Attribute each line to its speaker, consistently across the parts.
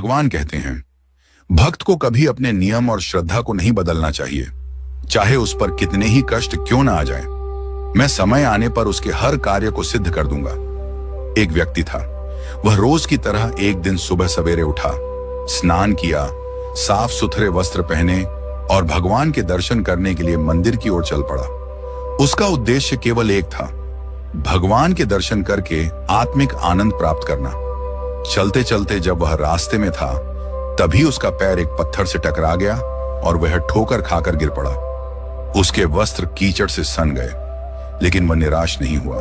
Speaker 1: भगवान कहते हैं, भक्त को कभी अपने नियम और श्रद्धा को नहीं बदलना चाहिए, चाहे उस पर कितने ही कष्ट क्यों ना आ जाए। मैं समय आने पर उसके हर कार्य को सिद्ध कर दूंगा। एक व्यक्ति था, वह रोज की तरह एक दिन सुबह सवेरे उठा, स्नान किया, साफ सुथरे वस्त्र पहने और भगवान के दर्शन करने के लिए मंदिर की ओर चल पड़ा। उसका उद्देश्य केवल एक था, भगवान के दर्शन करके आत्मिक आनंद प्राप्त करना। चलते चलते जब वह रास्ते में था, तभी उसका पैर एक पत्थर से टकरा गया और वह ठोकर खाकर गिर पड़ा। उसके वस्त्र कीचड़ से सन गए, लेकिन वह निराश नहीं हुआ।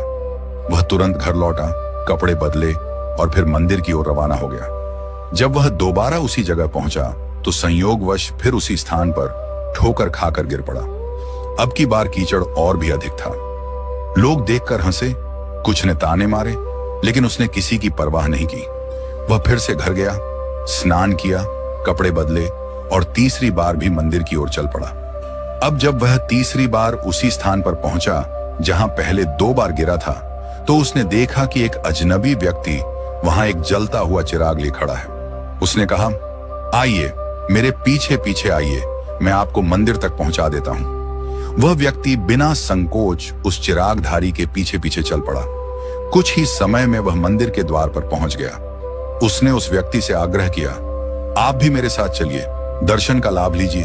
Speaker 1: वह तुरंत घर लौटा, कपड़े बदले और फिर मंदिर की ओर रवाना हो गया। जब वह दोबारा उसी जगह पहुंचा तो संयोगवश फिर उसी स्थान पर ठोकर खाकर गिर पड़ा। अब की बार कीचड़ और भी अधिक था। लोग देखकर हंसे, कुछ ने ताने मारे, लेकिन उसने किसी की परवाह नहीं की। वह फिर से घर गया, स्नान किया, कपड़े बदले और तीसरी बार भी मंदिर की ओर चल पड़ा। अब जब वह तीसरी बार उसी स्थान पर पहुंचा जहां पहले 2 बार गिरा था, तो उसने देखा कि एक अजनबी व्यक्ति वहां एक जलता हुआ चिराग लिए खड़ा है। उसने कहा, आइए मेरे पीछे पीछे आइए, मैं आपको मंदिर तक पहुंचा देता हूं। वह व्यक्ति बिना संकोच उस चिरागधारी के पीछे पीछे चल पड़ा। कुछ ही समय में वह मंदिर के द्वार पर पहुंच गया। उसने उस व्यक्ति से आग्रह किया, आप भी मेरे साथ चलिए, दर्शन का लाभ लीजिए।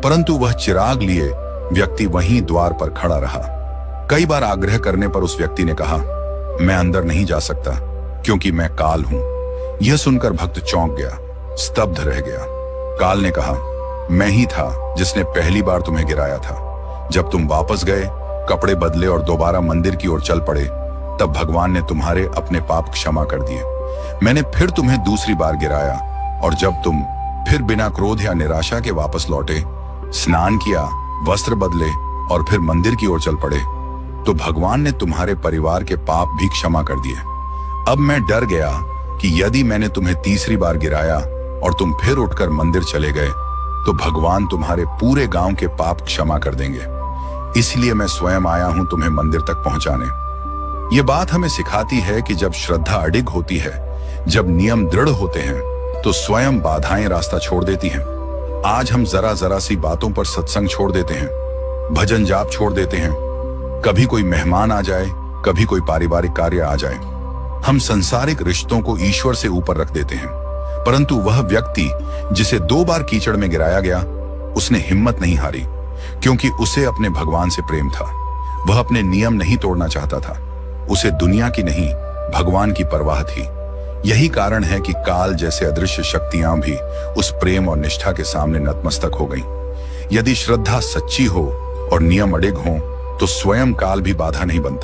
Speaker 1: परंतु वह चिराग लिए व्यक्ति वहीं द्वार पर खड़ा रहा। कई बार आग्रह करने पर उस व्यक्ति ने कहा, मैं अंदर नहीं जा सकता क्योंकि मैं काल हूं। यह सुनकर भक्त चौंक गया, स्तब्ध रह गया। काल ने कहा, मैं ही था जिसने पहली बार तुम्हें गिराया था। जब तुम वापस गए, कपड़े बदले और दोबारा मंदिर की ओर चल पड़े, तब भगवान ने तुम्हारे अपने पाप क्षमा कर दिए। मैंने फिर तुम्हें दूसरी बार गिराया और जब तुम फिर बिना क्रोध या निराशा के वापस लौटे, स्नान किया, वस्त्र बदले और फिर मंदिर की ओर चल पड़े, तो भगवान ने तुम्हारे परिवार के पाप भी क्षमा कर दिए। अब मैं डर गया कि यदि मैंने तुम्हें तीसरी बार गिराया और तुम फिर उठकर मंदिर चले गए, तो भगवान तुम्हारे पूरे गांव के पाप क्षमा कर देंगे। इसलिए मैं स्वयं आया हूं तुम्हें मंदिर तक पहुंचाने। ये बात हमें सिखाती है कि जब श्रद्धा अडिग होती है, जब नियम दृढ़ होते हैं, तो स्वयं बाधाएं रास्ता छोड़ देती हैं। आज हम जरा जरा सी बातों पर सत्संग छोड़ देते हैं, भजन जाप छोड़ देते हैं, कभी कोई मेहमान आ जाए, कभी कोई पारिवारिक कार्य आ जाए। हम संसारिक रिश्तों को ईश्वर से ऊपर रख देते हैं। परंतु वह व्यक्ति जिसे 2 बार कीचड़ में गिराया गया, उसने हिम्मत नहीं हारी, क्योंकि उसे अपने भगवान से प्रेम था। वह अपने नियम नहीं तोड़ना चाहता था। उसे दुनिया की नहीं, भगवान की परवाह थी। यही कारण है कि काल जैसे अदृश्य शक्तियां भी उस प्रेम और निष्ठा के सामने नतमस्तक हो गईं। यदि श्रद्धा सच्ची हो और नियम अडिग हों, तो स्वयं काल भी बाधा नहीं बनता।